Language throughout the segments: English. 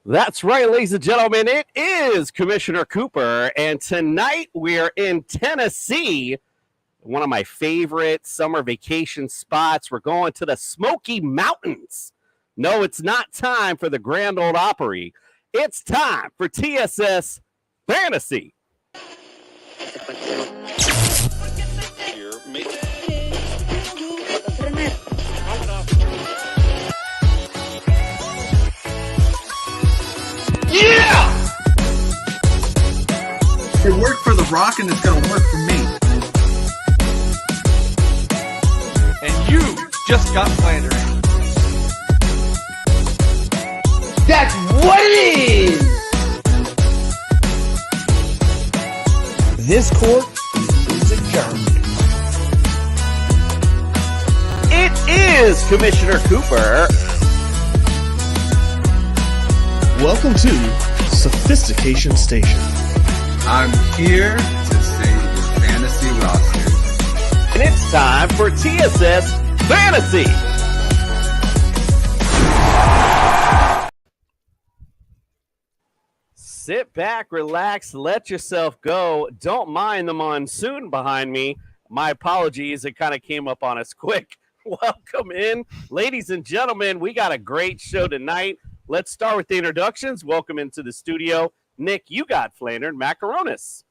That's right, ladies and gentlemen. It is Commissioner Cooper, and tonight we're in Tennessee, one of my favorite summer vacation spots. We're going to the Smoky Mountains. No, it's not time for the Grand Ole Opry. It's time for TSS Fantasy. Yeah! It worked for The Rock and it's going to work for me. And you just got slandered. That's what it is! This court is adjourned. It is Commissioner Cooper. Welcome to Sophistication Station. I'm here to save your fantasy rosters. And it's time for TSS Fantasy. Sit back, relax, let yourself go. Don't mind the monsoon behind me. My apologies, it kind of came up on us quick. Welcome in. Ladies and gentlemen, we got a great show tonight. Let's start with the introductions. Welcome into the studio. Nick, you got Flandered Macaronis.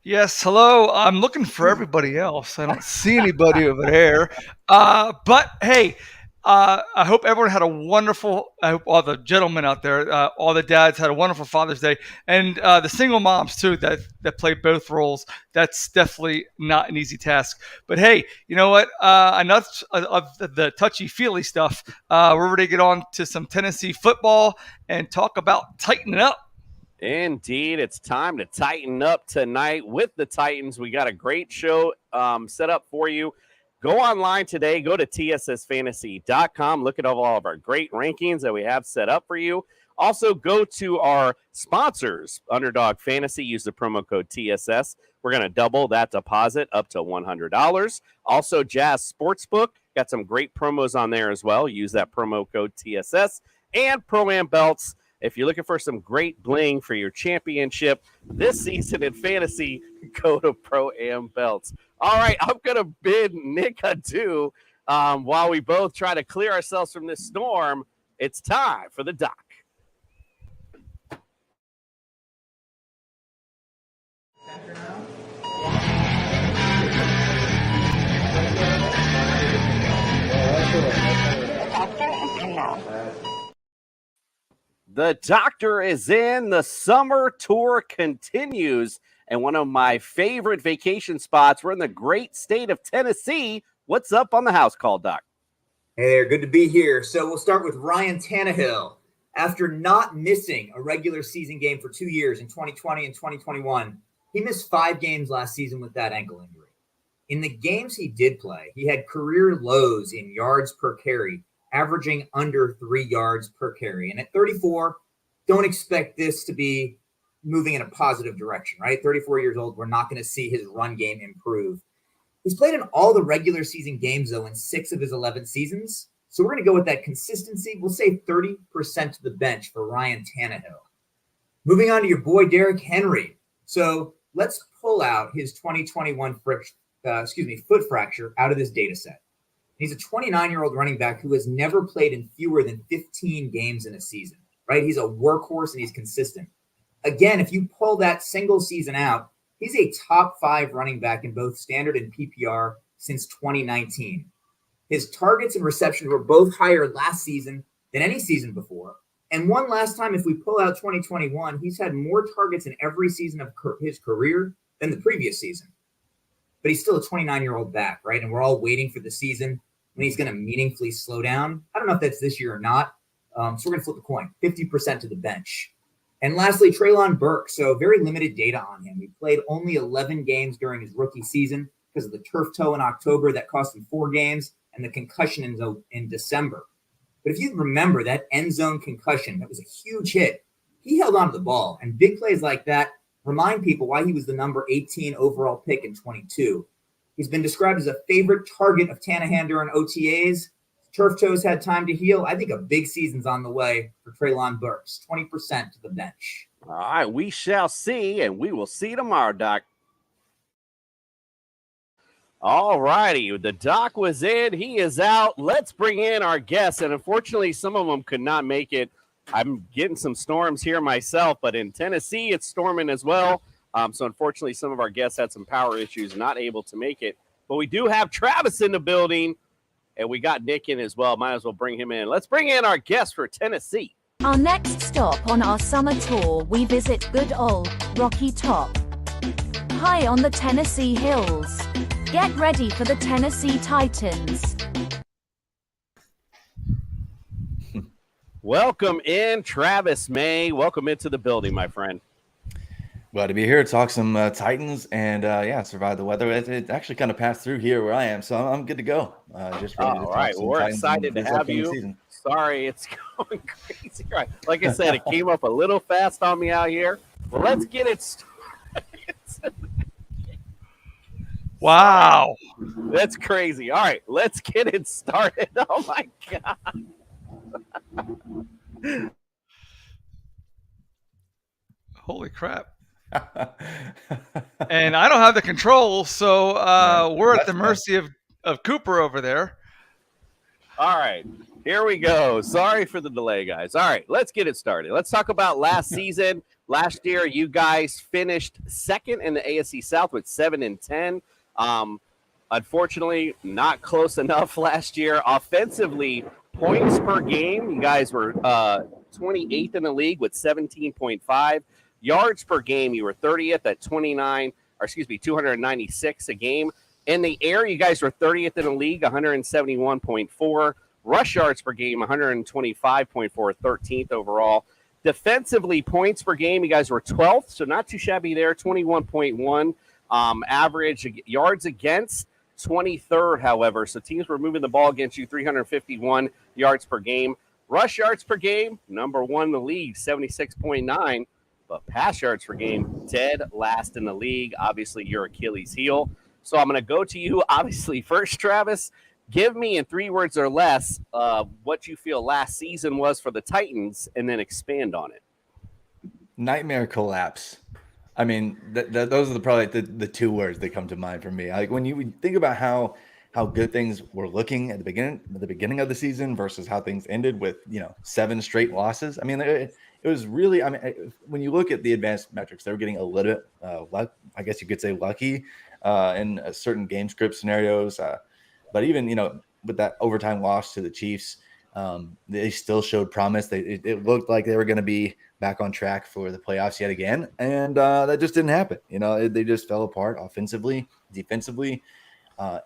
Yes, hello. I'm looking for everybody else. I don't see anybody over there. But hey, I hope everyone had a wonderful, I hope all the gentlemen out there, all the dads had a wonderful Father's Day. And the single moms, too, that play both roles. That's definitely not an easy task. But hey, you know what? Enough of the touchy-feely stuff. We're ready to get on to some Tennessee football and talk about tightening up. Indeed, it's time to tighten up tonight with the Titans. We got a great show set up for you. Go online today. Go to tssfantasy.com. Look at all of our great rankings that we have set up for you. Also, go to our sponsors, Underdog Fantasy. Use the promo code TSS. We're going to double that deposit up to $100. Also, Jazz Sportsbook. Got some great promos on there as well. Use that promo code TSS. And Pro-Am Belts. If you're looking for some great bling for your championship this season in fantasy, go to Pro-Am Belts. All right, I'm going to bid Nick adieu while we both try to clear ourselves from this storm. It's time for the doc. The doctor is in. The summer tour continues. And one of my favorite vacation spots, we're in the great state of Tennessee. What's up on the house call, Doc? Hey there, good to be here. So we'll start with Ryan Tannehill. After not missing a regular season game for 2 years in 2020 and 2021, he missed 5 games last season with that ankle injury. In the games he did play, he had career lows in yards per carry, averaging under 3 yards per carry. And at 34, don't expect this to be moving in a positive direction, right? 34 years old, we're not going to see his run game improve. He's played in all the regular season games, though, in 6 of his 11 seasons. So we're going to go with that consistency. We'll say 30% to the bench for Ryan Tannehill. Moving on to your boy, Derrick Henry. So let's pull out his 2021 foot fracture out of this data set. He's a 29-year-old running back who has never played in fewer than 15 games in a season, right? He's a workhorse and he's consistent. Again, if you pull that single season out, he's a top 5 running back in both standard and PPR since 2019. His targets and receptions were both higher last season than any season before. And one last time, if we pull out 2021, he's had more targets in every season of his career than the previous season. But he's still a 29-year-old back, right? And we're all waiting for the season when he's going to meaningfully slow down. I don't know if that's this year or not. So we're going to flip the coin, 50% to the bench. And lastly, Treylon Burks. So very limited data on him. He played only 11 games during his rookie season because of the turf toe in October that cost him 4 games and the concussion in December. But if you remember that end zone concussion, that was a huge hit. He held onto the ball, and big plays like that remind people why he was the number 18 overall pick in 22. He's been described as a favorite target of Tannehill during OTAs. Turf toes had time to heal. I think a big season's on the way for Treylon Burks, 20% to the bench. All right, we shall see, and we will see tomorrow, Doc. All righty, the Doc was in. He is out. Let's bring in our guests, and unfortunately, some of them could not make it. I'm getting some storms here myself, but in Tennessee, it's storming as well. So unfortunately, some of our guests had some power issues, not able to make it. But we do have Travis in the building, and we got Nick in as well. Might as well bring him in. Let's bring in our guest for Tennessee. Our next stop on our summer tour, we visit good old Rocky Top. High on the Tennessee hills. Get ready for the Tennessee Titans. Welcome in, Travis May. Welcome into the building, my friend. Glad to be here. Talk some Titans and survive the weather. It actually kind of passed through here where I am, so I'm good to go. Just ready to talk right, some we're Titans excited to have you. Season. Sorry, it's going crazy. Right. Like I said, it came up a little fast on me out here. Well, let's get it started. Wow. That's crazy. All right, let's get it started. Oh, my God. Holy crap. And I don't have the control, so we're at the mercy of Cooper over there. All right, here we go. Sorry for the delay, guys. All right, let's get it started. Let's talk about last season. Last year, you guys finished second in the AFC South with 7-10. Unfortunately, not close enough last year. Offensively, points per game, you guys were 28th in the league with 17.5. Yards per game, you were 30th at 296 a game. In the air, you guys were 30th in the league, 171.4. Rush yards per game, 125.4, 13th overall. Defensively, points per game, you guys were 12th, so not too shabby there, 21.1. Average yards against, 23rd, however. So teams were moving the ball against you, 351 yards per game. Rush yards per game, number one in the league, 76.9. But pass yards per game, dead last in the league. Obviously, your Achilles heel. So I'm going to go to you, obviously, first, Travis. Give me in 3 words or less what you feel last season was for the Titans, and then expand on it. Nightmare collapse. I mean, those are probably the 2 words that come to mind for me. Like when you think about how good things were looking at the beginning of the season versus how things ended with 7 straight losses. I mean, it was really. I mean, when you look at the advanced metrics, they were getting a little bit I guess you could say lucky in certain game script scenarios. But even with that overtime loss to the Chiefs, they still showed promise. It looked like they were going to be back on track for the playoffs yet again, and that just didn't happen. They just fell apart offensively, defensively.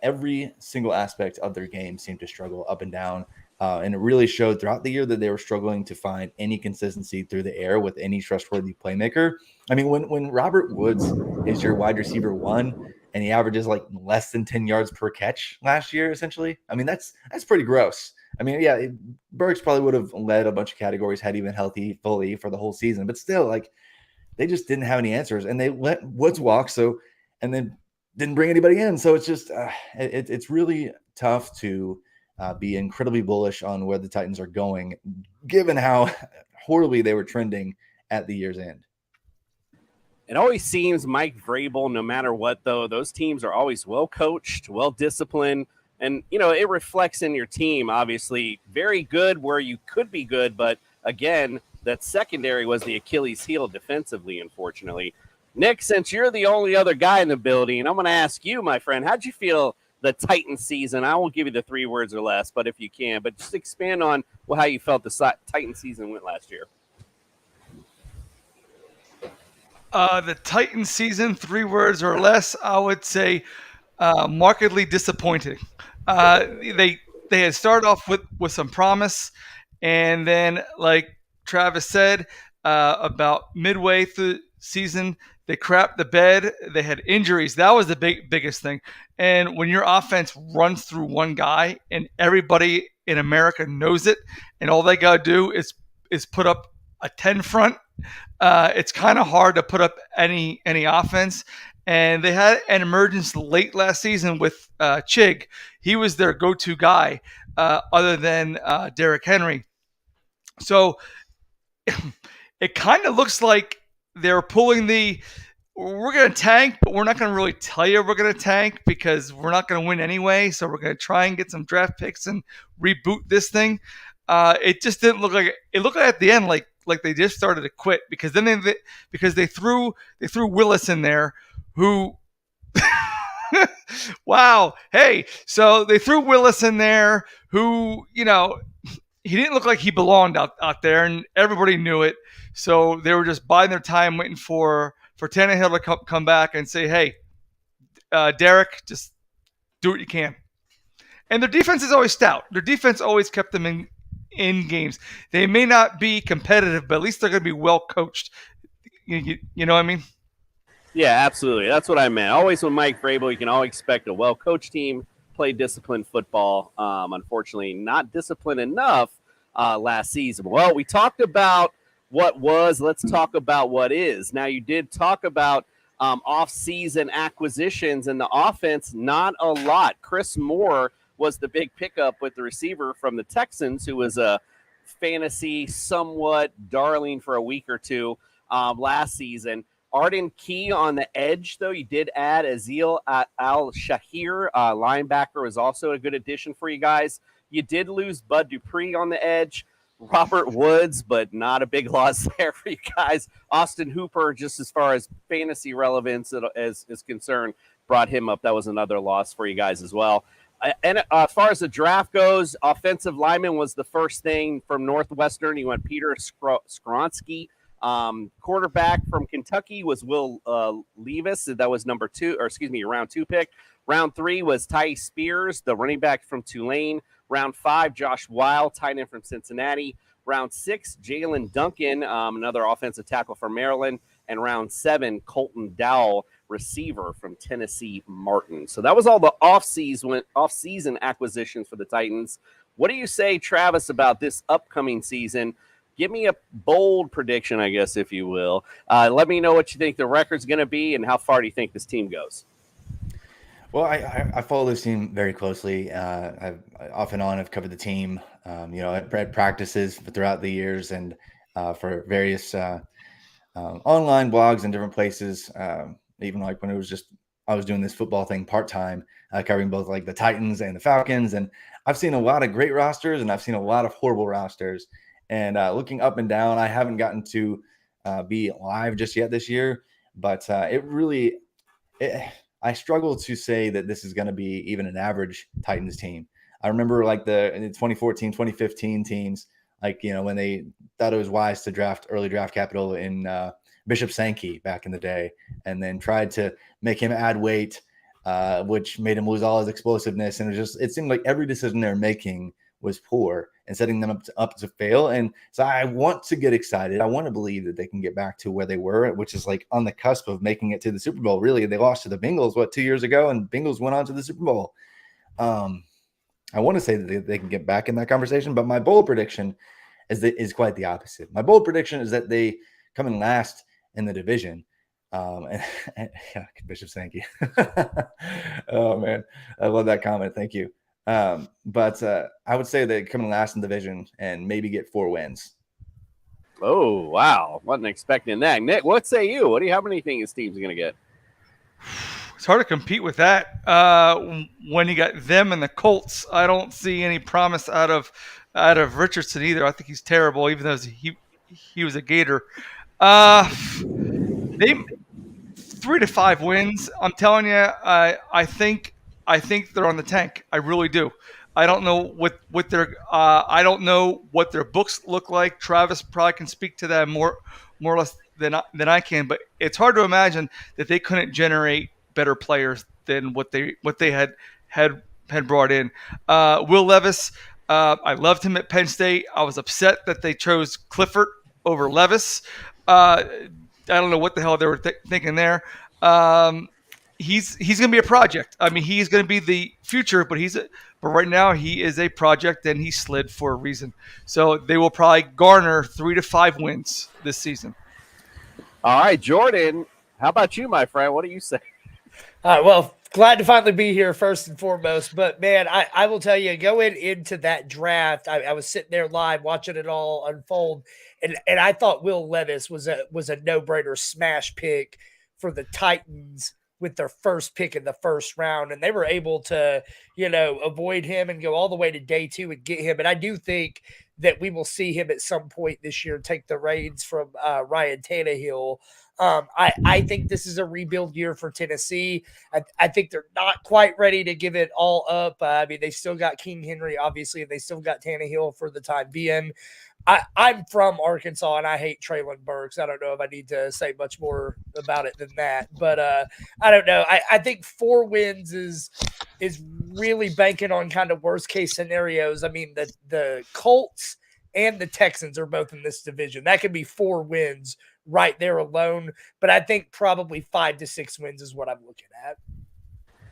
Every single aspect of their game seemed to struggle up and down, and it really showed throughout the year that they were struggling to find any consistency through the air with any trustworthy playmaker. I mean, when Robert Woods is your wide receiver 1 and he averages like less than 10 yards per catch last year, essentially, I mean, that's pretty gross. I mean, yeah, Burks probably would have led a bunch of categories had he been healthy fully for the whole season, but still, like, they just didn't have any answers, and they let Woods walk, and then didn't bring anybody in. So it's just it's really tough to be incredibly bullish on where the Titans are going, given how horribly they were trending at the year's end. It always seems Mike Vrabel, no matter what, though, those teams are always well coached, well disciplined. And, it reflects in your team, obviously. Very good where you could be good. But, again, that secondary was the Achilles heel defensively, unfortunately. Nick, since you're the only other guy in the building, I'm going to ask you, my friend, how'd you feel the Titans season? I won't give you the 3 words or less, but if you can. But just expand on how you felt the Titan season went last year. The Titans season, 3 words or less, I would say markedly disappointing. They had started off with some promise, and then, like Travis said, about midway through the season, they crapped the bed. They had injuries. That was the biggest thing. And when your offense runs through one guy and everybody in America knows it, and all they got to do is put up a 10 front, it's kind of hard to put up any offense. And they had an emergence late last season with Chig. he was their go-to guy, other than Derrick Henry. So it kind of looks like they're pulling we're going to tank, but we're not going to really tell you we're going to tank because we're not going to win anyway. So we're going to try and get some draft picks and reboot this thing. It just didn't look like it looked like at the end like they just started to quit because then they threw Willis in there, who wow, hey, so they threw Willis in there, who he didn't look like he belonged out there, and everybody knew it. So they were just biding their time, waiting for Tannehill to come back and say, "Hey, Derek, just do what you can." And their defense is always stout. Their defense always kept them in games. They may not be competitive, but at least they're going to be well coached. You know what I mean? Yeah, absolutely. That's what I meant. Always with Mike Vrabel, you can always expect a well-coached team, play disciplined football. Unfortunately, not disciplined enough last season. Well, we talked about what was. Let's talk about what is. Now, you did talk about off-season acquisitions in the offense. Not a lot. Chris Moore was the big pickup with the receiver from the Texans, who was a fantasy somewhat darling for a week or two last season. Arden Key on the edge, though. You did add Azil Al-Shahir. Linebacker was also a good addition for you guys. You did lose Bud Dupree on the edge. Robert Woods, but not a big loss there for you guys. Austin Hooper, just as far as fantasy relevance is concerned, brought him up. That was another loss for you guys as well. And as far as the draft goes, offensive lineman was the first thing from Northwestern. You went Peter Skronsky. Quarterback from Kentucky was Will Levis. That was round 2 pick. Round 3 was Ty Spears, the running back from Tulane. Round 5, Josh Weil, tight end from Cincinnati. Round 6, Jalen Duncan, another offensive tackle from Maryland. And round 7, Colton Dowell, receiver from Tennessee Martin. So that was all the off-season acquisitions for the Titans. What do you say, Travis, about this upcoming season? Give me a bold prediction, I guess, if you will. Let me know what you think the record's going to be and how far do you think this team goes. Well, I follow this team very closely. I've off and on have covered the team, at practices throughout the years and for various online blogs and different places. Even like when I was doing this football thing part-time, covering both like the Titans and the Falcons. And I've seen a lot of great rosters and I've seen a lot of horrible rosters. And looking up and down, I haven't gotten to be live just yet this year, but I struggle to say that this is going to be even an average Titans team. I remember like the 2014, 2015 teams, when they thought it was wise to early draft capital in Bishop Sankey back in the day, and then tried to make him add weight, which made him lose all his explosiveness. And it seemed like every decision they're making was poor and setting them up to fail. And so I want to get excited. I want to believe that they can get back to where they were, which is like on the cusp of making it to the Super Bowl. Really, they lost to the Bengals, 2 years ago, and Bengals went on to the Super Bowl. I want to say that they can get back in that conversation, but my bold prediction is quite the opposite. My bold prediction is that they come in last in the division. And Bishop Sankey. Oh man, I love that comment. Thank you. But I would say they come in last in the division and maybe get 4 wins. Oh, wow. Wasn't expecting that. Nick, what say you? How many think his team's going to get? It's hard to compete with that. When you got them and the Colts, I don't see any promise out of Richardson either. I think he's terrible, even though he was a Gator. They 3 to 5 wins. I'm telling you, I think they're on the tank. I really do. I don't know what their books look like. Travis probably can speak to that more or less than I can. But it's hard to imagine that they couldn't generate better players than what they had brought in. Will Levis, I loved him at Penn State. I was upset that they chose Clifford over Levis. I don't know what the hell they were thinking there. He's going to be a project. I mean, he's going to be the future, but right now he is a project and he slid for a reason. So they will probably garner 3 to 5 wins this season. All right, Jordan, how about you, my friend? What do you say? Well, Glad to finally be here, first and foremost. But man, I will tell you, going into that draft, I was sitting there live watching it all unfold, and I thought Will Levis was a no-brainer smash pick for the Titans with their first pick in the first round, and they were able to, avoid him and go all the way to day 2 and get him. And I do think that we will see him at some point this year take the reins from Ryan Tannehill. I think this is a rebuild year for Tennessee. I think they're not quite ready to give it all up. I mean, they still got King Henry, obviously, and they still got Tannehill for the time being. I'm from Arkansas, and I hate Traylon Burks. I don't know if I need to say much more about it than that. But I don't know. I think 4 wins is really banking on kind of worst-case scenarios. I mean, the Colts and the Texans are both in this division. That could be 4 wins right there alone. But I think probably 5 to 6 wins is what I'm looking at.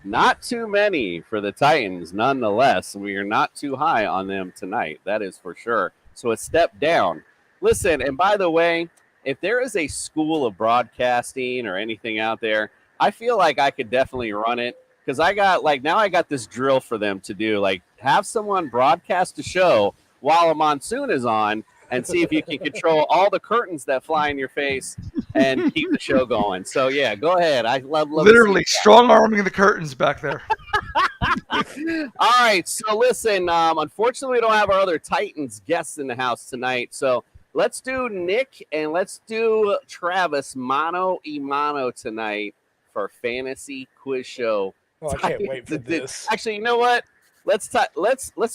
Not too many for the Titans, nonetheless. We are not too high on them tonight. That is for sure. So a step down. Listen, and by the way, if there is a school of broadcasting or anything out there, I feel like I could definitely run it, because I got this drill for them to do. Like, have someone broadcast a show while a monsoon is on and see if you can control all the curtains that fly in your face and keep the show going. So, yeah, go ahead. I love literally strong arming the curtains back there. All right, so listen, unfortunately, we don't have our other Titans guests in the house tonight, so let's do Nick and let's do Travis mano y mano tonight for Fantasy Quiz Show. Oh, I can't wait for this. Actually, you know what? Let's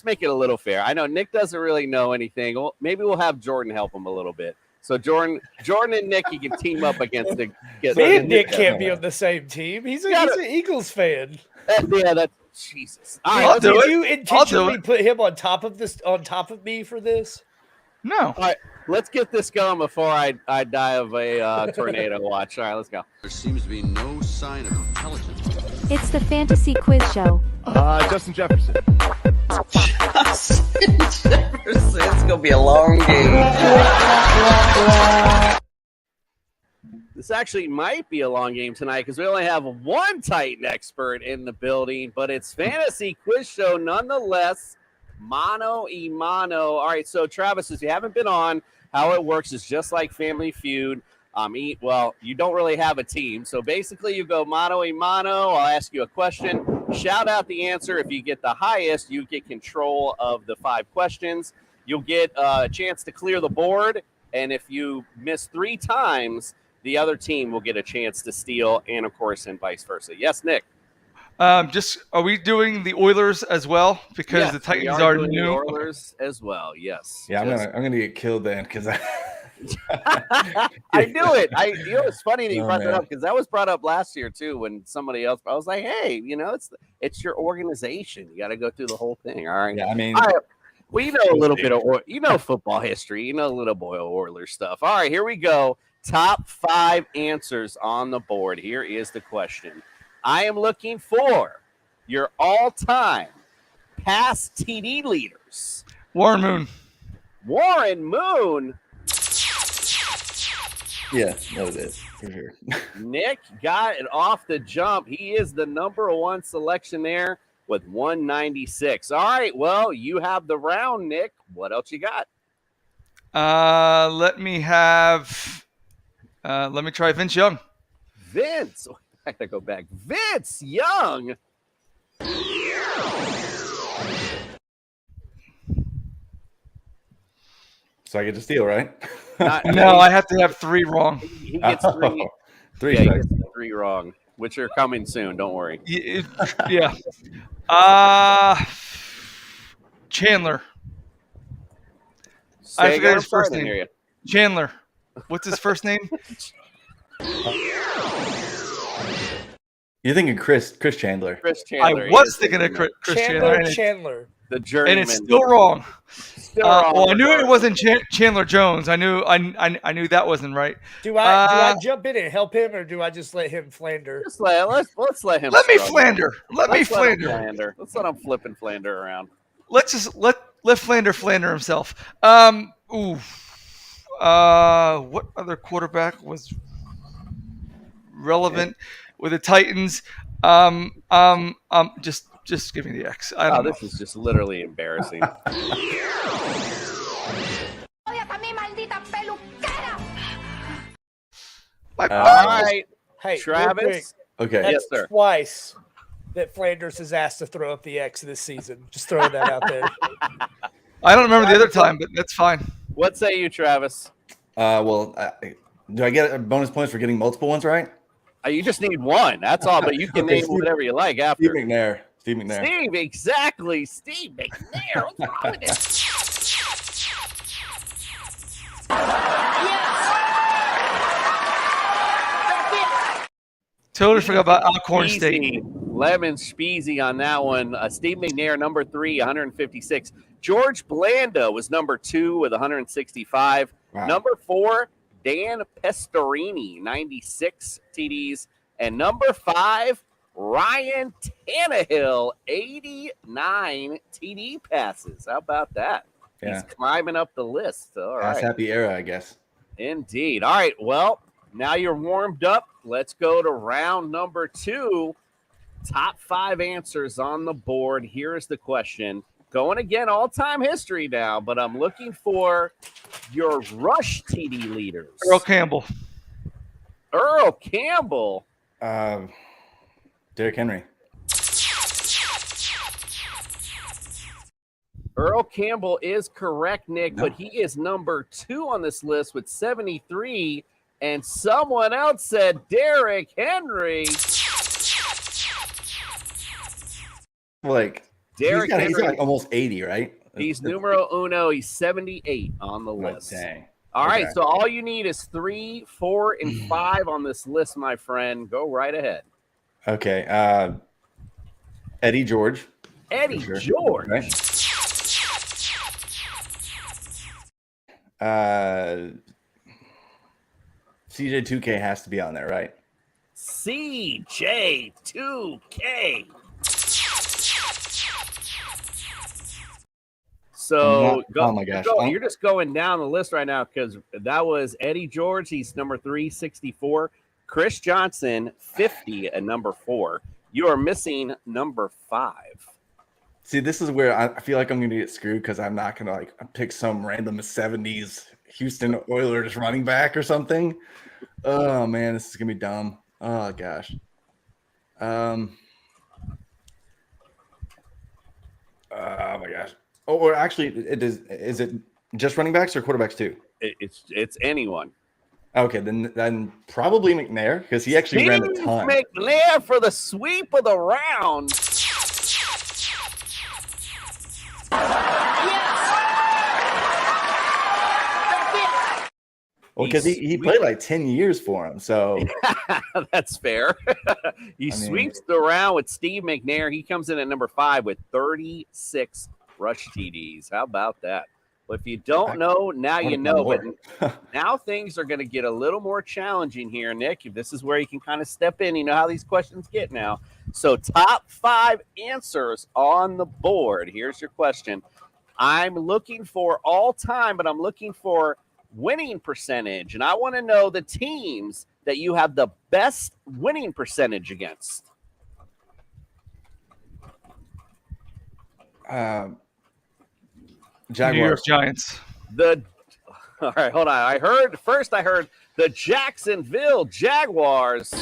make it a little fair. I know Nick doesn't really know anything. Well, maybe we'll have Jordan help him a little bit. So Jordan and Nick, you can team up against the. Me and Nick can't be on the same team. He's an Eagles fan. That's Jesus. All right, did you intentionally put him on top of me for this? No. All right, let's get this going before I die of a tornado watch. All right, let's go. There seems to be no sign of intelligence. It's the Fantasy Quiz Show. Justin Jefferson. It's gonna be a long game. This actually might be a long game tonight because we only have one Titan expert in the building, but it's Fantasy Quiz Show nonetheless. Mano y mano. All right, so Travis, if you haven't been on, how it works is just like Family Feud. You don't really have a team. So basically you go mano y mano. I'll ask you a question. Shout out the answer. If you get the highest, you get control of the 5 questions. You'll get a chance to clear the board. And if you miss 3 times, the other team will get a chance to steal, and of course, and vice versa. Yes, Nick. Are we doing the Oilers as well? Because the Titans are doing new. The Oilers as well. Yes. Yeah, I'm gonna get killed then because I knew it. It's funny that you brought that up because that was brought up last year too when somebody else. I was like, hey, it's your organization. You got to go through the whole thing. All right. Yeah, I mean, well, you know a little bit of football history. You know a little boy Oilers stuff. All right, here we go. Top 5 answers on the board. Here is the question. I am looking for your all-time past TD leaders. Warren Moon. Warren Moon. Yeah, that was it for sure. Nick got it off the jump. He is the number 1 selection there with 196. All right, well, you have the round, Nick. What else you got? Let me try Vince Young. Vince. I gotta go back. Vince Young. So I get to steal, right? No, I have to have 3 wrong. He gets 3. 3 Yeah, he gets 3 wrong, which are coming soon. Don't worry. Yeah. Chandler. I forgot his first name. Chandler. What's his first name? You're thinking Chris Chandler. Chris Chandler. I was thinking of Chris Chandler. Chandler. The journeyman. And it's still wrong. Wrong. I knew it wasn't Chandler Jones. I knew that wasn't right. Do I jump in and help him, or do I just let him flander? Let's let him. Let me flander. Let me flander. Let's let him flip and flander around. Let's just let flander himself. What other quarterback was relevant with the Titans? Just give me the X. I don't know. This is just literally embarrassing. All right, Hey, real Travis. quick, Okay. that's Yes, sir. twice that Flanders has asked to throw up the X this season. Just throwing that out there. I don't remember the other time, but that's fine. What say you, Travis? Well, do I get bonus points for getting multiple ones right? You just need one. That's all. But you can Okay, name whatever you like after. Steve McNair. Steve McNair. Steve, exactly. Steve McNair. What's wrong with this? Totally forgot about Alcorn State. Speezy, Lemon Speezy on that one. Steve McNair, number 3, 156. George Blanda was number 2 with 165. Wow. Number 4, Dan Pestorini, 96 TDs. And number 5, Ryan Tannehill, 89 TD passes. How about that? Yeah. He's climbing up the list. All Pass right. happy era, I guess. Indeed. All right. Well, now you're warmed up. Let's go to round number 2. Top 5 answers on the board. Here's the question. Going again, all-time history now, but I'm looking for your rush TD leaders. Earl Campbell. Earl Campbell. Derrick Henry. Earl Campbell is correct, Nick, but he is number 2 on this list with 73. And someone else said Derrick Henry. Like, Derrick he's got Henry. like almost 80, right? He's numero uno. He's 78 on the Oh, list. dang. All right, Okay. so all you need is 3, 4, and 5 on this list, my friend. Go right ahead. Okay. Eddie George. Eddie For sure. George. Right. CJ2K has to be on there, right? CJ2K. So, Oh my gosh. you're just going down the list right now because that was Eddie George. He's number 364. Chris Johnson, 50 at number 4. You are missing number 5. See, this is where I feel like I'm going to get screwed because I'm not going to like pick some random 70s Houston Oilers running back or something. Oh man, this is going to be dumb. Oh gosh. Oh my gosh. Oh, or actually, is it just running backs or quarterbacks too? It's anyone. Okay, then probably McNair because he actually ran a ton. McNair for the sweep of the round. Well, because he played like 10 years for him, so That's fair. He sweeps the round with Steve McNair. He comes in at number 5 with 36 rush TDs. How about that? Well, if you don't know, now you know. But now things are going to get a little more challenging here, Nick. This is where you can kind of step in. You know how these questions get now. So top 5 answers on the board. Here's your question. I'm looking for all time, but I'm looking for winning percentage. And I want to know the teams that you have the best winning percentage against. Jaguars. New York Giants. All right, hold on. I heard the Jacksonville Jaguars.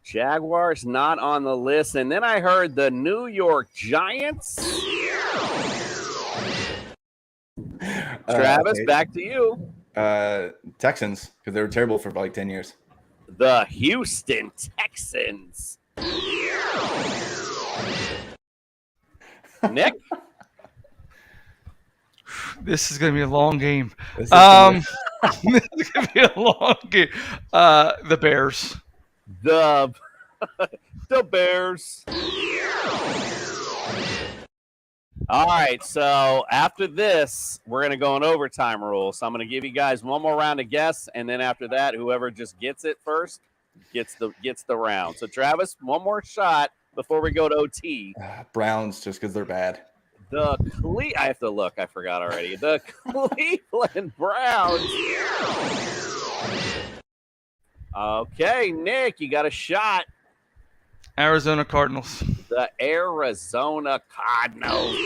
Jaguars not on the list. And then I heard the New York Giants. Travis, okay. back to you. Texans, because they were terrible for like 10 years. The Houston Texans. Nick? This is going to be a long game. This is This is going to be a long game. The Bears. The Bears. All right, so after this, we're going to go in overtime rule. So I'm going to give you guys one more round of guess, and then after that, whoever just gets it first gets the round. So Travis, one more shot before we go to OT. Browns, just because they're bad. I have to look. I forgot already. The Cleveland Browns. Okay, Nick, you got a shot. Arizona Cardinals. The Arizona Cardinals.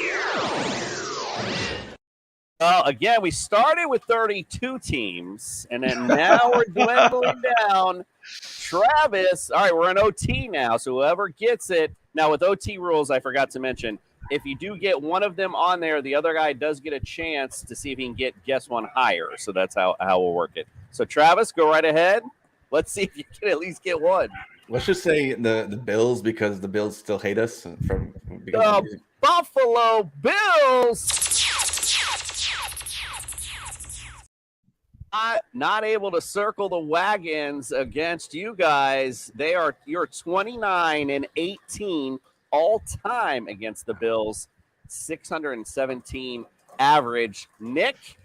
Again, we started with 32 teams, and then now we're dwindling down. Travis, all right, we're in OT now, so whoever gets it. Now, with OT rules, I forgot to mention, if you do get one of them on there, the other guy does get a chance to see if he can guess one higher. So that's how we'll work it. So, Travis, go right ahead. Let's see if you can at least get one. Let's just say the Bills, because the Bills still hate us from The Buffalo Bills. Not able to circle the wagons against you guys. You're 29-18 all time against the Bills, 617 average. Nick,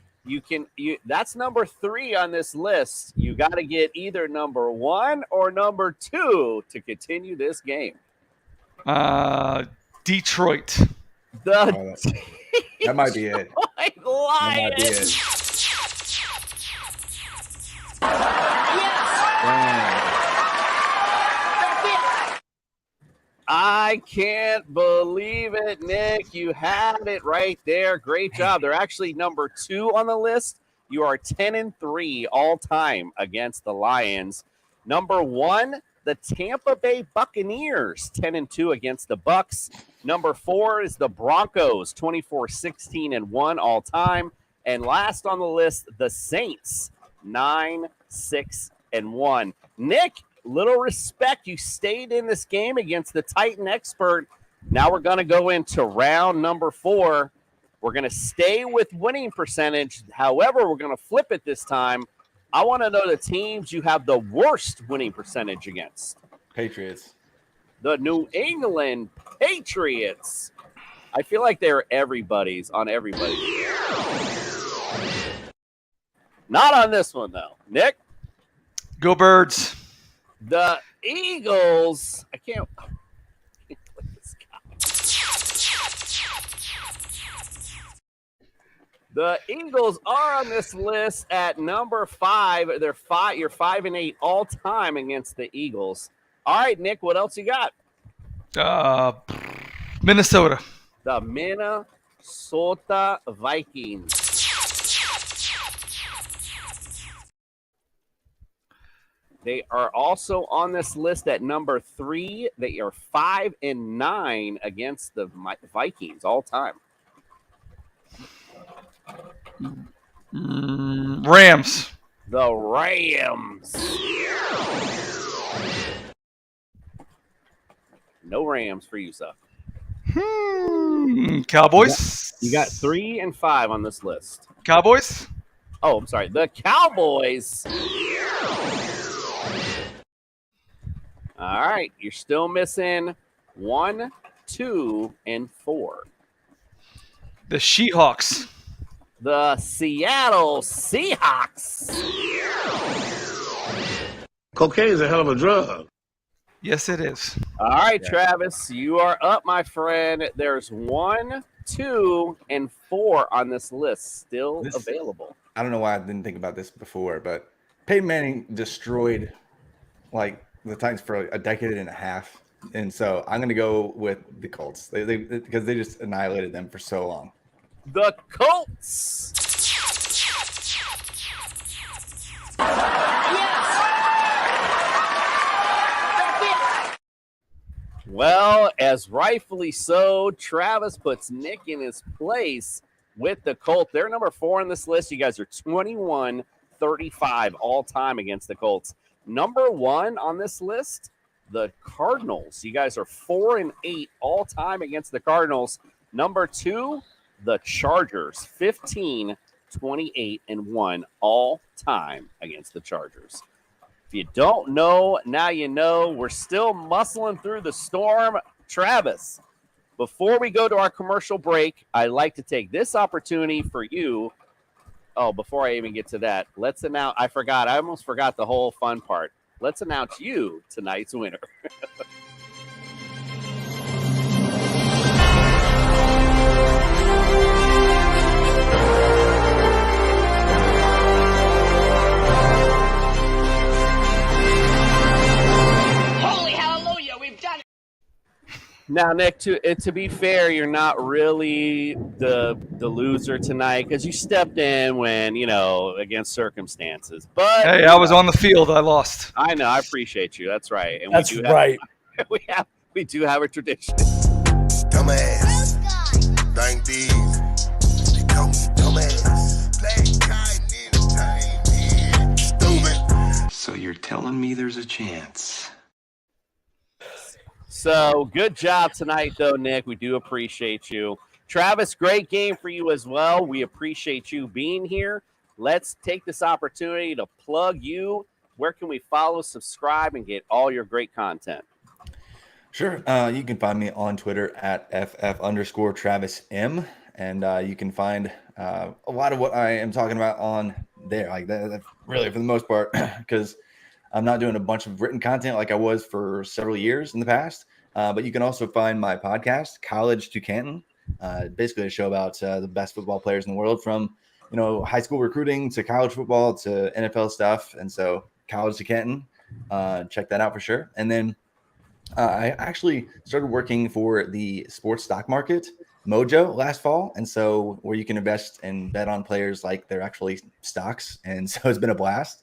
that's number 3 on this list. You got to get either number 1 or number 2 to continue this game. Detroit. That might be it. That might be it. I can't believe it, Nick. You had it right there. Great job. They're actually number 2 on the list. You are 10-3 all time against the Lions. Number 1, the Tampa Bay Buccaneers, 10-2 against the Bucks. Number 4 is the Broncos, 24-16-1 all time. And last on the list, the Saints, 9-6-1. Nick, little respect. You stayed in this game against the Titan expert. Now we're going to go into round number 4. We're going to stay with winning percentage. However, we're going to flip it this time. I want to know the teams you have the worst winning percentage against. Patriots. The New England Patriots. I feel like they're everybody's on everybody. Not on this one, though. Nick? Go Birds. The Eagles. I can't click this guy. The Eagles are on this list at number 5. You're 5-8 all time against the Eagles. All right, Nick, what else you got? Minnesota. The Minnesota Vikings. They are also on this list at number 3. They are 5-9 against the Vikings all time. Rams. The Rams. No Rams for you, sir. Cowboys. You got 3 and 5 on this list. Cowboys. Oh, I'm sorry. The Cowboys. All right. You're still missing 1, 2, and 4. The Seahawks. The Seattle Seahawks. Cocaine is a hell of a drug. Yes, it is. All right, Travis, you are up, my friend. There's 1, 2, and 4 on this list still available. I don't know why I didn't think about this before, but Peyton Manning destroyed like the Titans for a decade and a half, and so I'm going to go with the Colts because they just annihilated them for so long. The Colts. Well, as rightfully so, Travis puts Nick in his place with the Colts. They're number 4 on this list. You guys are 21-35 all time against the Colts. Number 1 on this list, the Cardinals. You guys are 4-8 all time against the Cardinals. Number 2, the Chargers, 15-28-1 all time against the Chargers. If you don't know, now you know. We're still muscling through the storm. Travis, before we go to our commercial break, I'd like to take this opportunity for you. Oh, before I even get to that, let's announce. I almost forgot the whole fun part. Let's announce you tonight's winner. Now, Nick, to be fair, you're not really the loser tonight because you stepped in when against circumstances. But Hey, I was on the field. I lost. I know. I appreciate you. That's right. And That's right. we do have a tradition. Dumbass. Thank these. They call me dumbass. Play kind stupid. So you're telling me there's a chance? So good job tonight, though, Nick. We do appreciate you. Travis, great game for you as well. We appreciate you being here. Let's take this opportunity to plug you. Where can we follow, subscribe, and get all your great content? Sure. You can find me on Twitter at @FF_TravisM. And you can find a lot of what I am talking about on there. Like that really, for the most part, because I'm not doing a bunch of written content like I was for several years in the past. But you can also find my podcast, College to Canton, basically a show about the best football players in the world, from high school recruiting to college football to NFL stuff. And so College to Canton, check that out for sure. And then I actually started working for the sports stock market, Mojo, last fall. And so where you can invest and bet on players like they're actually stocks. And so it's been a blast.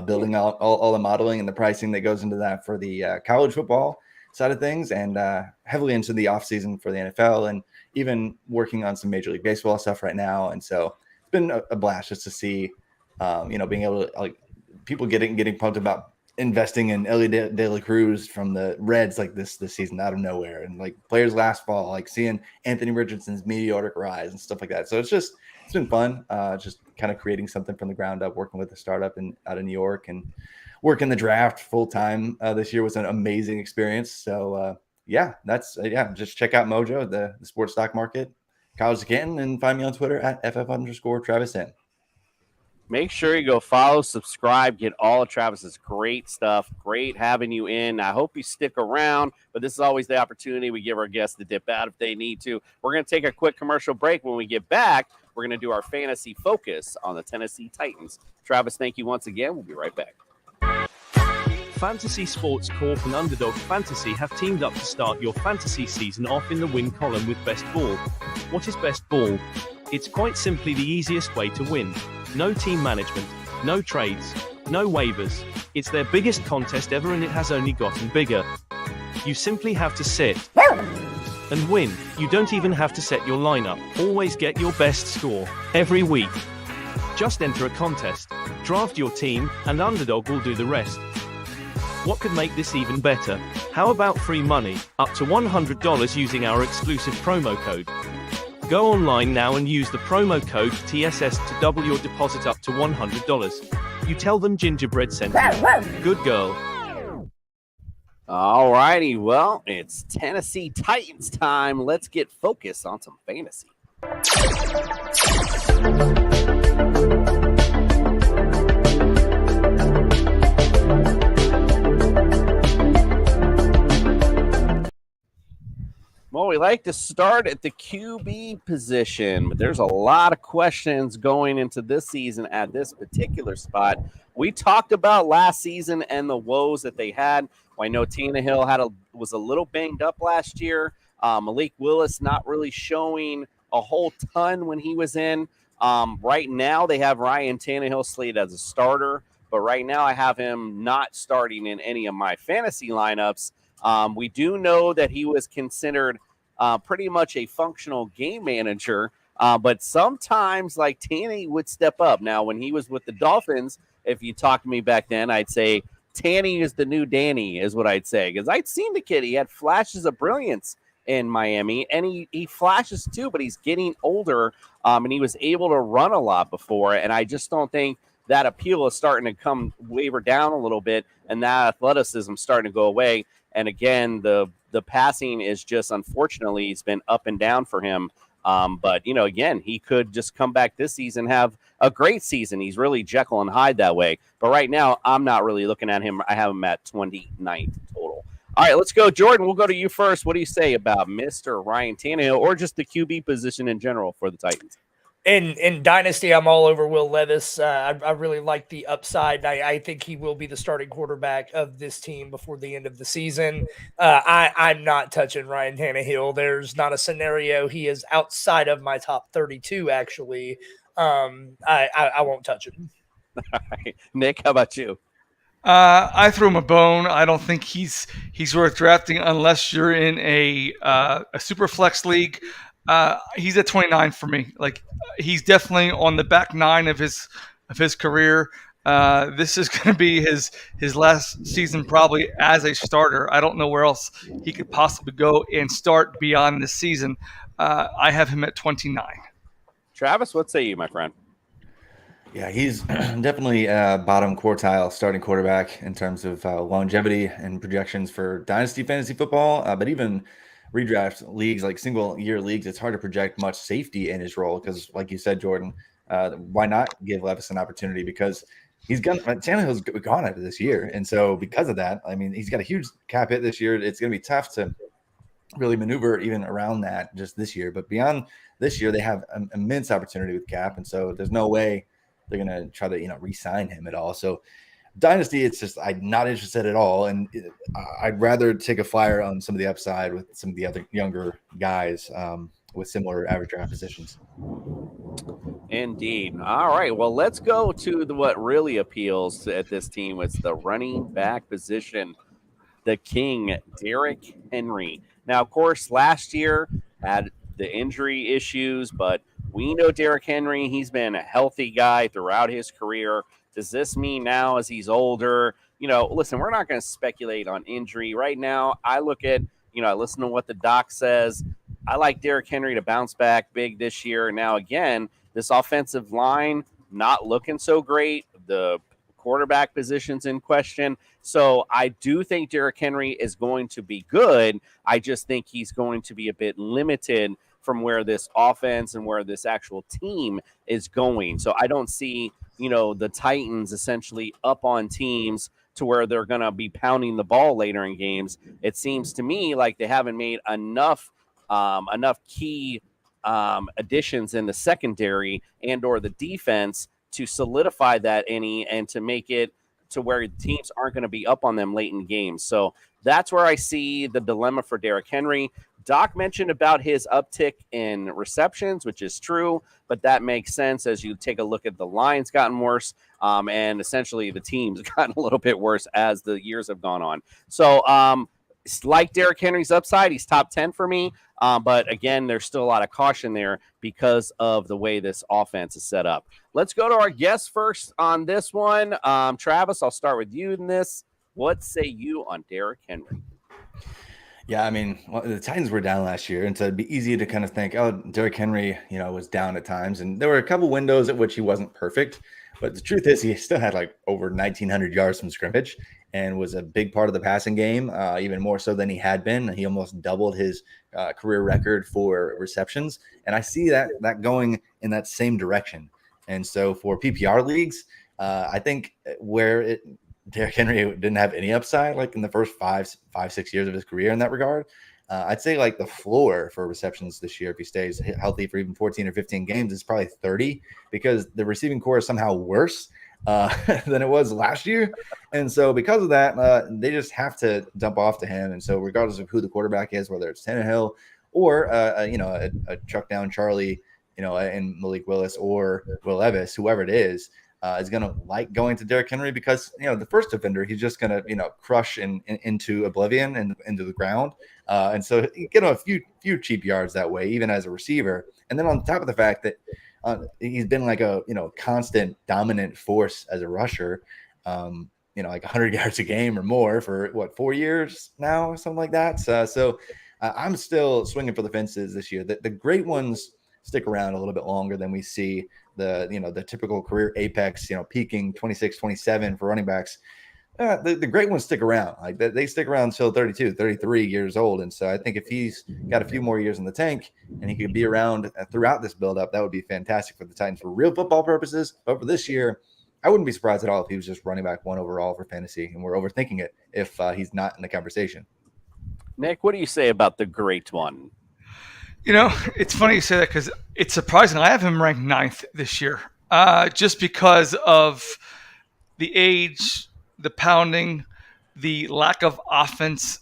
Building out all the modeling and the pricing that goes into that for the college football side of things, and heavily into the off season for the NFL, and even working on some Major League Baseball stuff right now. And so it's been a blast just to see, being able to, like, people getting pumped about investing in Ellie De La Cruz from the Reds like this season out of nowhere, and like players last fall, like seeing Anthony Richardson's meteoric rise and stuff like that. So it's been fun, just kind of creating something from the ground up, working with a startup out of New York, and working the draft full time this year was an amazing experience. So just check out Mojo, the sports stock market, College to Canton, and find me on Twitter at @FF_TravisN. Make sure you go follow, subscribe, get all of Travis's great stuff. Great having you in. I hope you stick around, but this is always the opportunity we give our guests to dip out if they need to. We're going to take a quick commercial break. When we get back, we're going to do our fantasy focus on the Tennessee Titans. Travis, thank you once again. We'll be right back. Fantasy Sports Corp and Underdog Fantasy have teamed up to start your fantasy season off in the win column with Best Ball. What is Best Ball? It's quite simply the easiest way to win. No team management, no trades, no waivers. It's their biggest contest ever, and it has only gotten bigger. You simply have to sit and win. You don't even have to set your lineup. Always get your best score every week. Just enter a contest, draft your team, and Underdog will do the rest. What could make this even better? How about free money, up to $100 using our exclusive promo code? Go online now and use the promo code TSS to double your deposit up to $100. You tell them Gingerbread sent you. Good girl. All righty. Well, it's Tennessee Titans time. Let's get focused on some fantasy. Well, we like to start at the QB position, but there's a lot of questions going into this season at this particular spot. We talked about last season and the woes that they had. Well, I know Tannehill was a little banged up last year. Malik Willis not really showing a whole ton when he was in. Right now, they have Ryan Tannehill slated as a starter, but right now I have him not starting in any of my fantasy lineups. We do know that he was considered pretty much a functional game manager, but sometimes, like, Tanny would step up. Now, when he was with the Dolphins, if you talked to me back then, I'd say Tanny is the new Danny, is what I'd say, because I'd seen the kid. He had flashes of brilliance in Miami, and he flashes too, but he's getting older, and he was able to run a lot before, and I just don't think that appeal is starting to waver down a little bit, and that athleticism starting to go away. And again, the passing is just, unfortunately, it's been up and down for him. But, again, he could just come back this season, have a great season. He's really Jekyll and Hyde that way. But right now, I'm not really looking at him. I have him at 29th total. All right, let's go. Jordan, we'll go to you first. What do you say about Mr. Ryan Tannehill, or just the QB position in general for the Titans? In Dynasty, I'm all over Will Levis. I really like the upside. I think he will be the starting quarterback of this team before the end of the season. I'm not touching Ryan Tannehill. There's not a scenario. He is outside of my top 32, actually. I won't touch him. Nick, how about you? I threw him a bone. I don't think he's worth drafting unless you're in a super flex league. He's at 29 for me. Like he's definitely on the back nine of his career. This is going to be his last season probably as a starter. I don't know where else he could possibly go and start beyond this season. I have him at 29. Travis, what say you, my friend? Yeah, he's definitely bottom quartile starting quarterback in terms of longevity and projections for dynasty fantasy football. But even redraft leagues, like single year leagues, it's hard to project much safety in his role because, like you said, Jordan, why not give Levis an opportunity? Because Tannehill's gone after this year. And so because of that, I mean, he's got a huge cap hit this year. It's going to be tough to really maneuver even around that just this year. But beyond this year, they have an immense opportunity with cap. And so there's no way they're going to try to, re-sign him at all. So dynasty, it's just, I'm not interested at all. And I'd rather take a flyer on some of the upside with some of the other younger guys with similar average draft positions. Indeed. All right. Well, let's go to what really appeals at this team. It's the running back position. The king, Derrick Henry. Now, of course, last year had the injury issues, but we know Derrick Henry, he's been a healthy guy throughout his career. Does this mean now as he's older? Listen, we're not going to speculate on injury right now. I look at, I listen to what the doc says. I like Derrick Henry to bounce back big this year. Now, again, this offensive line not looking so great. The quarterback positions in question. So I do think Derrick Henry is going to be good. I just think he's going to be a bit limited from where this offense and where this actual team is going. So I don't see, the Titans essentially up on teams to where they're going to be pounding the ball later in games. It seems to me like they haven't made enough key additions in the secondary and or the defense to solidify that and to make it to where teams aren't going to be up on them late in games. So that's where I see the dilemma for Derrick Henry. Doc mentioned about his uptick in receptions, which is true, but that makes sense as you take a look at the line's gotten worse, and essentially the team's gotten a little bit worse as the years have gone on. So like Derrick Henry's upside, he's top 10 for me. But again, there's still a lot of caution there because of the way this offense is set up. Let's go to our guest first on this one. Travis, I'll start with you in this. What say you on Derrick Henry? Yeah, I mean, the Titans were down last year, and so it'd be easy to kind of think, oh, Derrick Henry, was down at times, and there were a couple windows at which he wasn't perfect. But the truth is, he still had like over 1,900 yards from scrimmage and was a big part of the passing game, even more so than he had been. He almost doubled his career record for receptions, and I see that going in that same direction. And so for PPR leagues, I think where Derrick Henry didn't have any upside, like in the first 6 years of his career in that regard. I'd say like the floor for receptions this year, if he stays healthy for even 14 or 15 games, is probably 30 because the receiving core is somehow worse than it was last year. And so because of that, they just have to dump off to him. And so regardless of who the quarterback is, whether it's Tannehill or, a chuck down Charlie, and Malik Willis or Will Levis, whoever it is going to like going to Derrick Henry because, the first defender, he's just going to, crush into oblivion and into the ground. And so you get a few cheap yards that way, even as a receiver. And then on top of the fact that he's been like a, constant dominant force as a rusher, like 100 yards a game or more for 4 years now or something like that. So I'm still swinging for the fences this year. The great ones stick around a little bit longer than we see the typical career apex, peaking 26, 27 for running backs. The great ones stick around. Like they stick around until 32, 33 years old. And so I think if he's got a few more years in the tank and he could be around throughout this buildup, that would be fantastic for the Titans for real football purposes. But for this year, I wouldn't be surprised at all if he was just running back 1 overall for fantasy, and we're overthinking it if he's not in the conversation. Nick, what do you say about the great one? It's funny you say that because it's surprising. I have him ranked 9th this year, just because of the age, the pounding, the lack of offense.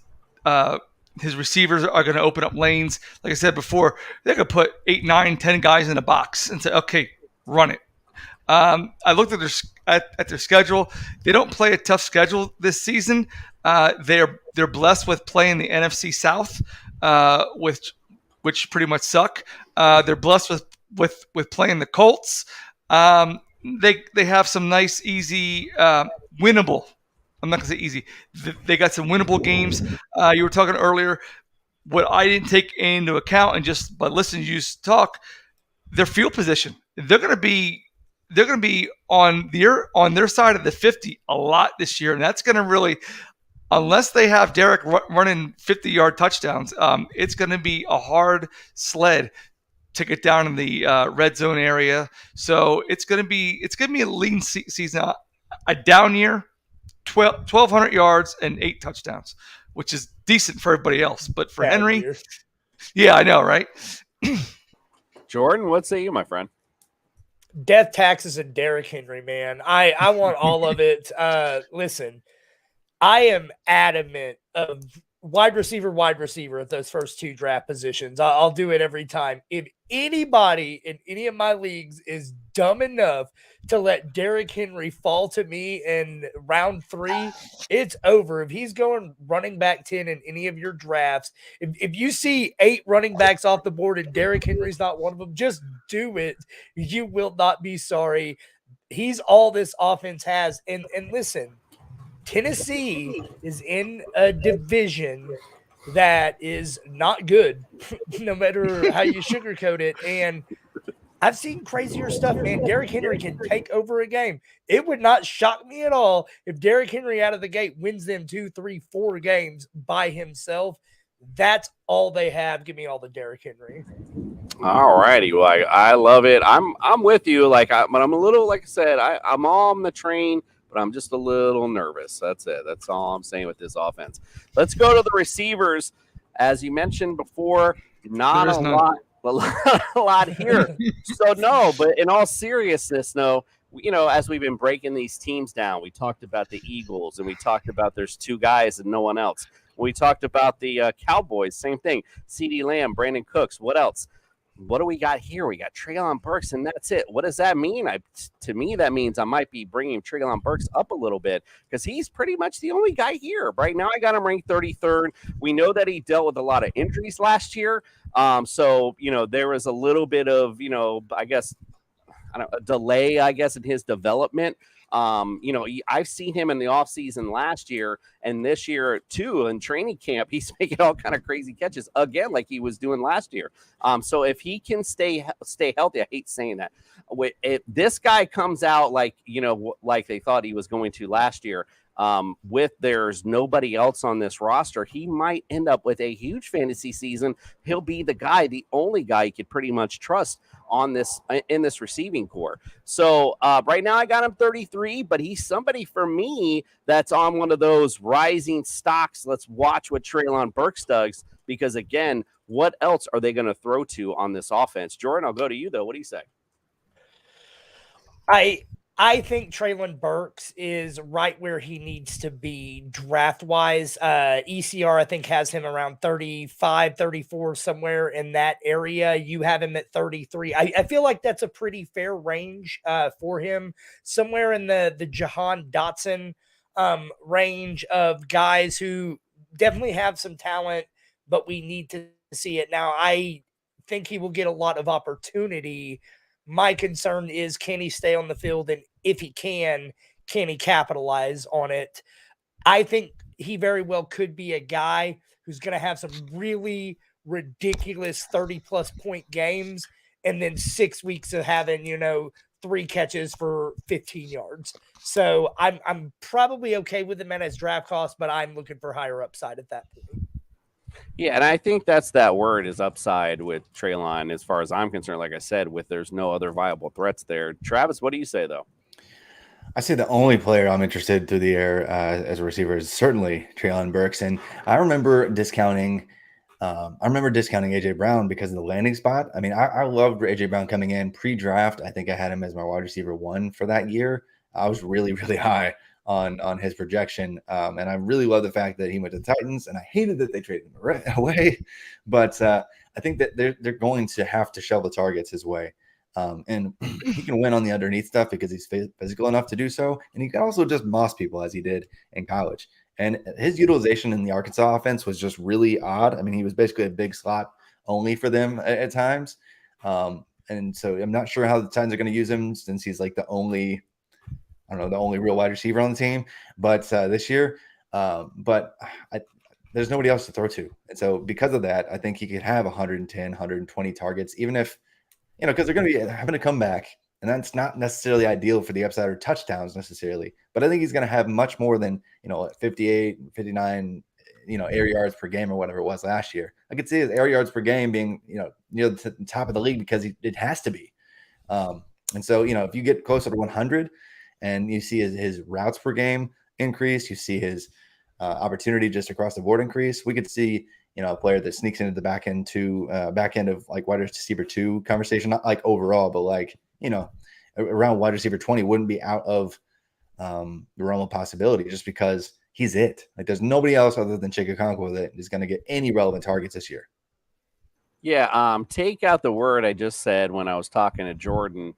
His receivers are going to open up lanes. Like I said before, they're going to put 8, 9, 10 guys in a box and say, "Okay, run it." I looked at their schedule. They don't play a tough schedule this season. They're blessed with playing the NFC South, which pretty much suck. They're blessed with playing the Colts. They have some nice, easy, winnable. I'm not gonna say easy. They got some winnable games. You were talking earlier. What I didn't take into account, and just by listening to you talk, their field position. They're gonna be on their side of the 50 a lot this year, and that's gonna really, unless they have Derek running 50-yard touchdowns, it's going to be a hard sled to get down in the red zone area. So it's going to be a lean season, a down year, 1,200 yards and 8 touchdowns, which is decent for everybody else. But for Henry, yeah, I know, right? Jordan, what say you, my friend? Death, taxes, and Derrick Henry, man. I want all of it. Listen, I am adamant of wide receiver at those first 2 draft positions. I'll do it every time. If anybody in any of my leagues is dumb enough to let Derrick Henry fall to me in round 3, it's over. If he's going running back 10 in any of your drafts, if you see 8 running backs off the board and Derrick Henry's not one of them, just do it. You will not be sorry. He's all this offense has. And listen, Tennessee is in a division that is not good, no matter how you sugarcoat it. And I've seen crazier stuff, man. Derrick Henry can take over a game. It would not shock me at all if Derrick Henry out of the gate wins them 2, 3, 4 games by himself. That's all they have. Give me all the Derrick Henry. All righty. Well, I love it. I'm with you. But I'm a little, like I said, I'm on the train, but I'm just a little nervous. That's it. That's all I'm saying with this offense. Let's go to the receivers. As you mentioned before, not a lot here. So, no, but in all seriousness, no, as we've been breaking these teams down, we talked about the Eagles and we talked about there's 2 guys and no one else. We talked about the Cowboys, same thing. CeeDee Lamb, Brandon Cooks, what else? What do we got here? We got Treylon Burks, and that's it. What does that mean? To me, that means I might be bringing Treylon Burks up a little bit because he's pretty much the only guy here. Right now, I got him ranked 33rd. We know that he dealt with a lot of injuries last year. So, there was a little bit of, I guess, a delay, in his development. I've seen him in the offseason last year and this year too in training camp. He's making all kind of crazy catches again, like he was doing last year. So if he can stay healthy, I hate saying that. If this guy comes out like they thought he was going to last year, with there's nobody else on this roster, he might end up with a huge fantasy season. He'll be the only guy you could pretty much trust on this in this receiving core. So right now I got him 33, but he's somebody for me that's on one of those rising stocks. Let's watch what Treylon Burks does, because again, what else are they going to throw to on this offense? Jordan, I'll go to you though. What do you say? I think Treylon Burks is right where he needs to be draft-wise. ECR, I think, has him around 35, 34, somewhere in that area. You have him at 33. I feel like that's a pretty fair range for him, somewhere in the Jahan Dotson range of guys who definitely have some talent, but we need to see it. Now, I think he will get a lot of opportunity. My concern is, can he stay on the field? And if he can he capitalize on it? I think he very well could be a guy who's going to have some really ridiculous 30-plus point games and then 6 weeks of having, 3 catches for 15 yards. So I'm probably okay with him at his draft cost, but I'm looking for higher upside at that point. Yeah, and I think that's that word is upside with Treylon as far as I'm concerned. Like I said, there's no other viable threats there. Travis, what do you say, though? I say the only player I'm interested through the air as a receiver is certainly Treylon Burks. And I remember discounting I remember discounting AJ Brown because of the landing spot. I mean, I loved AJ Brown coming in pre-draft. I think I had him as my wide receiver 1 for that year. I was really, really high on his projection, and I really love the fact that he went to the Titans. And I hated that they traded him away, but I think that they're going to have to shove the targets his way. And he can win on the underneath stuff because he's physical enough to do so, and he can also just moss people as he did in college. And his utilization in the Arkansas offense was just really odd. I mean, he was basically a big slot only for them at times. And so I'm not sure how the Titans are going to use him since he's like the only real wide receiver on the team. But this year, there's nobody else to throw to. And so because of that, I think he could have 110, 120 targets, even if, because they're going to be having to come back. And that's not necessarily ideal for the upside or touchdowns necessarily. But I think he's going to have much more than, 58, 59, air yards per game or whatever it was last year. I could see his air yards per game being, near the top of the league because it has to be. And so, if you get closer to 100 and you see his routes per game increase, you see his opportunity just across the board increase, we could see, a player that sneaks into the back end of like wide receiver 2 conversation, not like overall, but like, around wide receiver 20 wouldn't be out of the realm of possibility just because he's it. Like there's nobody else other than Chig Okonkwo that is going to get any relevant targets this year. Yeah, take out the word I just said when I was talking to Jordan.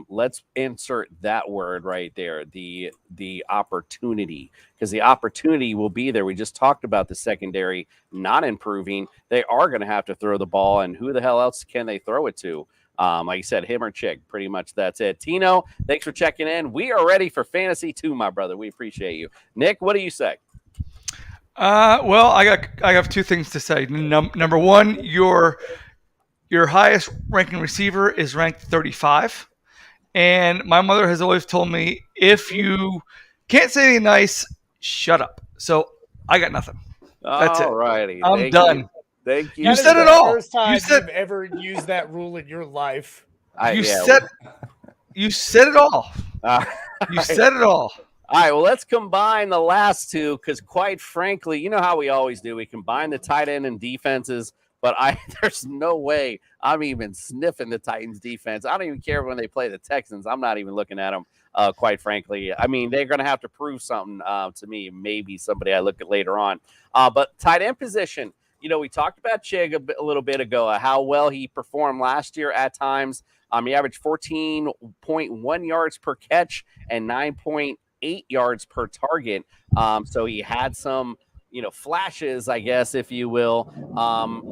Let's insert that word right there, the opportunity, because the opportunity will be there. We just talked about the secondary not improving. They are going to have to throw the ball, and who the hell else can they throw it to? Like you said, him or Chig, pretty much that's it. Tino, thanks for checking in. We are ready for Fantasy 2, my brother. We appreciate you. Nick, what do you say? Well, I have 2 things to say. Number one, your highest ranking receiver is ranked 35. And my mother has always told me, if you can't say anything nice, shut up. So I got nothing. That's it. Alrighty. I'm done. You. Thank you. You said it all. First time you've ever used that rule in your life. You said it all. You said it all. All right, well, let's combine the last 2 because, quite frankly, you know how we always do. We combine the tight end and defenses, but there's no way I'm even sniffing the Titans defense. I don't even care when they play the Texans. I'm not even looking at them, quite frankly. I mean, they're going to have to prove something to me, maybe somebody I look at later on. But tight end position, we talked about Chig a little bit ago, how well he performed last year at times. He averaged 14.1 yards per catch and 9.8 yards per target. So he had some, flashes, I guess, if you will,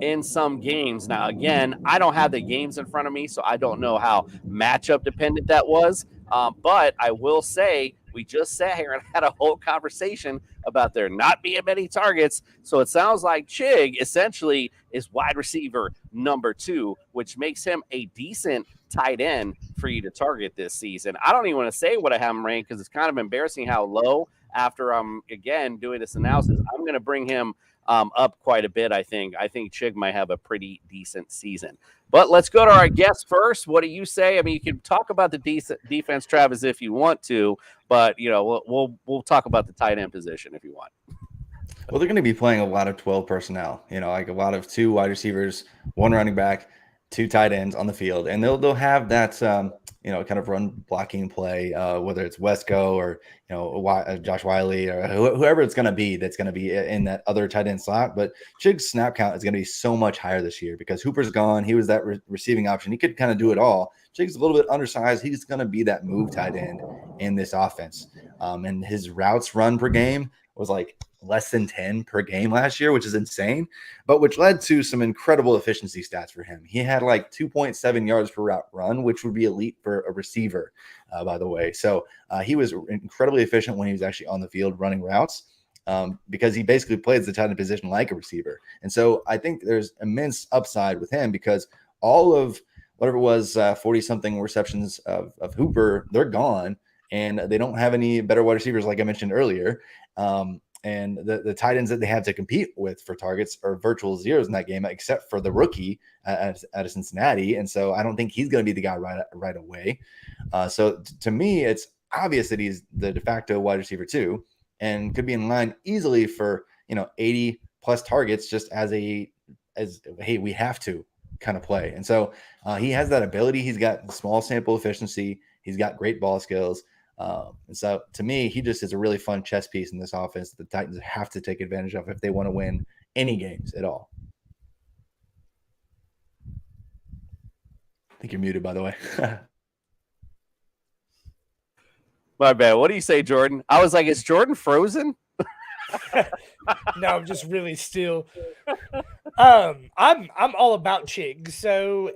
in some games. Now, again, I don't have the games in front of me, so I don't know how matchup dependent that was. But I will say we just sat here and had a whole conversation about there not being many targets. So it sounds like Chig essentially is wide receiver number 2, which makes him a decent tight end for you to target this season. I don't even want to say what I have him ranked because it's kind of embarrassing how low. After I'm again doing this analysis, I'm going to bring him up quite a bit. I think Chig might have a pretty decent season. But let's go to our guest first. What do you say? I mean, you can talk about the defense, Travis, if you want to, but we'll talk about the tight end position if you want. Well, they're going to be playing a lot of 12 personnel. Like a lot of 2 wide receivers, 1 running back, 2 tight ends on the field, and they'll have that kind of run blocking play, whether it's Wesco or Josh Wiley or whoever it's going to be that's going to be in that other tight end slot. But Chig's snap count is going to be so much higher this year because Hooper's gone. He was that receiving option. He could kind of do it all. Chig's a little bit undersized. He's going to be that move tight end in this offense, and his routes run per game was like less than 10 per game last year, which is insane, but which led to some incredible efficiency stats for him. He had like 2.7 yards per route run, which would be elite for a receiver, by the way. So he was incredibly efficient when he was actually on the field running routes because he basically plays the tight end position like a receiver. And so I think there's immense upside with him because all of whatever it was 40-something receptions of Hooper, they're gone, and they don't have any better wide receivers like I mentioned earlier. And the tight ends that they have to compete with for targets are virtual zeros in that game, except for the rookie out of Cincinnati. And so I don't think he's going to be the guy right away. So to me, it's obvious that he's the de facto wide receiver 2 and could be in line easily for 80 plus targets just as a hey, we have to kind of play. And so he has that ability. He's got small sample efficiency. He's got great ball skills. And so to me, he just is a really fun chess piece in this offense that the Titans have to take advantage of if they want to win any games at all. I think you're muted, by the way. My bad. What do you say, Jordan? I was like, is Jordan frozen? No, I'm just really still. I'm all about Chig. So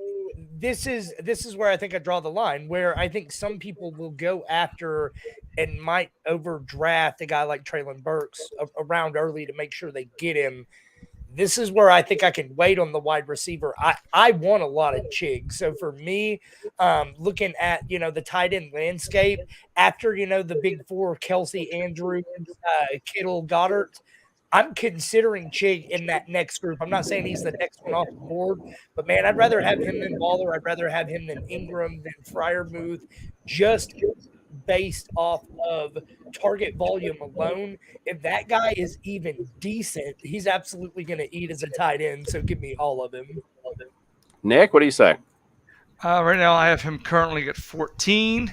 this is where I think I draw the line, where I think some people will go after and might overdraft a guy like Traylon Burks around early to make sure they get him. This is where I think I can wait on the wide receiver. I want a lot of Chig. So for me, looking at, the tight end landscape after, the big four, Kelsey, Andrews, Kittle, Goddard, I'm considering Chig in that next group. I'm not saying he's the next one off the board, but man, I'd rather have him than Waller. I'd rather have him than Ingram, than Freiermuth, just based off of target volume alone. If that guy is even decent, he's absolutely going to eat as a tight end. So give me all of him. Nick, what do you say? Right now, I have him currently at 14.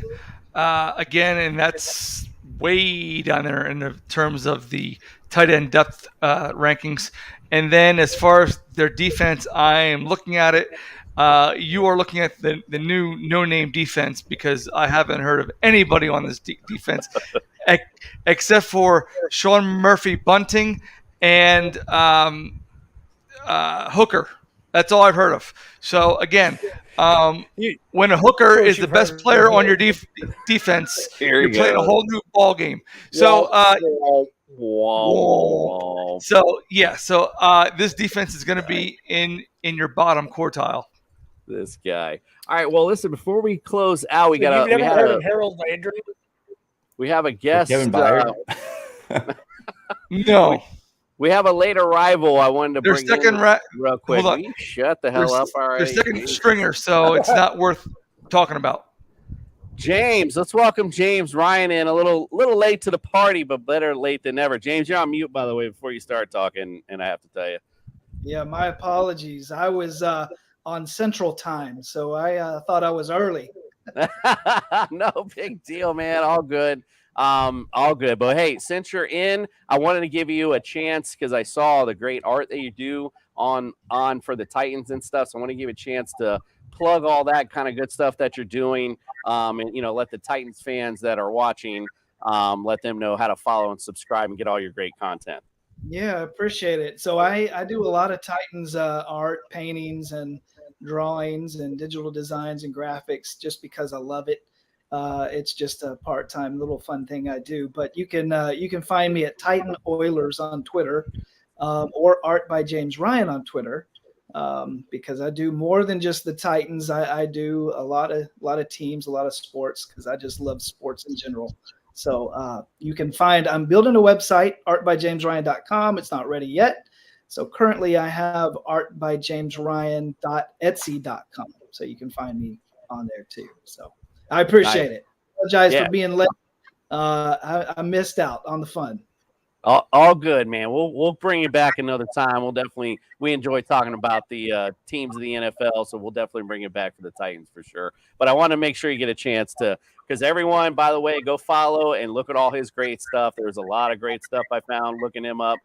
Again, and that's way down there in the terms of the tight end depth rankings. And then as far as their defense, I am looking at it. You are looking at the new no-name defense, because I haven't heard of anybody on this defense except for Sean Murphy Bunting and Hooker. That's all I've heard of. So, again, when a hooker is the best player on your defense, you're playing a whole new ball game. So, this defense is going to be in your bottom quartile. This guy. All right. Well, listen. Before we close out, we got. You've never heard of Harold Landry? We have a guest. Kevin Byard. No. We have a late arrival. I wanted to They're bring second in real quick. Hold on. Will you shut the hell up already. They're second stringer, so it's not worth talking about. James, let's welcome James Ryan in. A little late to the party, but better late than never. James, you're on mute, by the way, before you start talking, and I have to tell you. Yeah, my apologies. I was on Central Time, so I thought I was early. No big deal, man. All good. All good. But hey, since you're in, I wanted to give you a chance because I saw the great art that you do on for the Titans and stuff. So I want to give you a chance to plug all that kind of good stuff that you're doing. And let the Titans fans that are watching, let them know how to follow and subscribe and get all your great content. Yeah, I appreciate it. So I do a lot of Titans art, paintings, and drawings, and digital designs and graphics just because I love it. It's just a part-time little fun thing I do. But you can find me at Titan Oilers on Twitter, or Art by James Ryan on Twitter, because I do more than just the Titans. I do a lot of teams, a lot of sports, because I just love sports in general. So you can find, I'm building a website, artbyjamesryan.com. It's not ready yet. So currently I have artbyjamesryan.etsy.com. So you can find me on there too. So I appreciate it. Apologize for being late. I missed out on the fun. All good, man. We'll bring you back another time. We enjoy talking about the teams of the NFL, so we'll definitely bring it back for the Titans for sure. But I want to make sure you get a chance to, because everyone, by the way, go follow and look at all his great stuff. There's a lot of great stuff I found looking him up.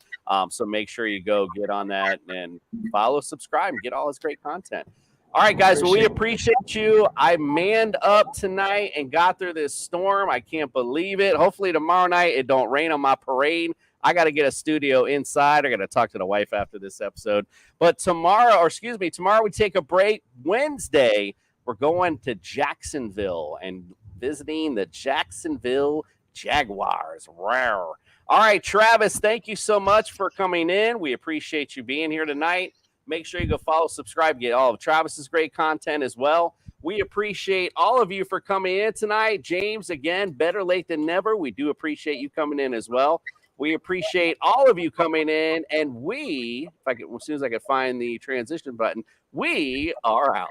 So make sure you go get on that and follow, subscribe, and get all his great content. All right, guys, well, we appreciate you. I manned up tonight and got through this storm. I can't believe it. Hopefully tomorrow night it don't rain on my parade. I got to get a studio inside. I got to talk to the wife after this episode. But tomorrow we take a break. Wednesday, we're going to Jacksonville and visiting the Jacksonville Jaguars. Rawr. All right, Travis, thank you so much for coming in. We appreciate you being here tonight. Make sure you go follow, subscribe, get all of Travis's great content as well. We appreciate all of you for coming in tonight. James, again, better late than never. We do appreciate you coming in as well. We appreciate all of you coming in, and as soon as I can find the transition button, we are out.